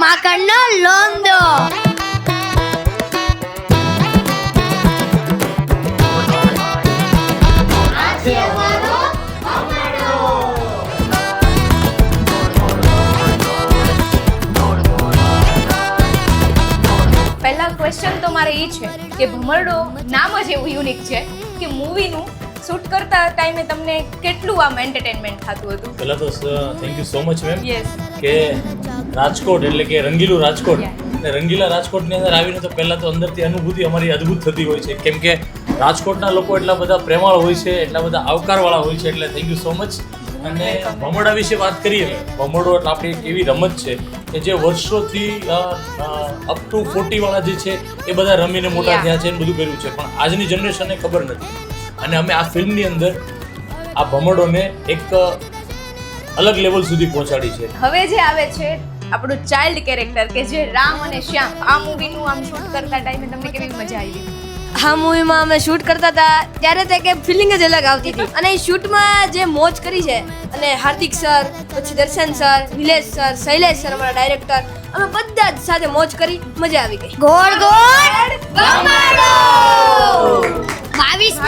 માખણનો લોંદો. પહેલા ક્વેશ્ચન તો મારે એ છે કે ભમરડો નામ જ એવું યુનિક છે કે મૂવીનું શૂટ કરતા ટાઈમે તમને કેટલું આમ એન્ટરટેનમેન્ટ થતું હતું? પહેલા તો thank you so much ma'am yes. કે રાજકોટ એટલે કે રંગીલું રાજકોટ અને રંગીલા રાજકોટની અંદર આવીને તો પહેલાં તો અંદરથી અનુભૂતિ અમારી અદ્ભુત થતી હોય છે, કેમ કે રાજકોટના લોકો એટલા બધા પ્રેમાળ હોય છે, એટલા બધા આવકારવાળા હોય છે, એટલે થેન્ક યુ સો મચ. અને ભમરડા વિશે વાત કરીએ, ભમરડો એટલે આપણી એક એવી રમત છે કે જે વર્ષોથી અપ ટુ 40 વાળા જે છે એ બધા રમીને મોટા થયા છે અને બધું કર્યું છે, પણ આજની જનરેશનને ખબર નથી. અને અમે આ ફિલ્મની અંદર આ ભમરડોને એક અલગ લેવલ સુધી પહોંચાડી છે. હવે જે આવે છે આપણું ચાઇલ્ડ કેરેક્ટર કે જે રામ અને શ્યામ, આ મૂવીનું આમ શૂટ કરતા ટાઈમે તમને કેવી મજા આવી? આ મૂવીમાં અમે શૂટ કરતા હતા ત્યારે તે કે ફિલિંગ જ અલગ આવતી હતી. અને એ શૂટમાં જે મોજ કરી છે, અને હાર્દિક સર, પછી દર્શન sir, Nilesh sir, Shailesh sir અમારા ડાયરેક્ટર, અમે બધા જ સાથે મોજ કરી, મજા આવી ગઈ. ગોળ ગોળ ભમરડો 22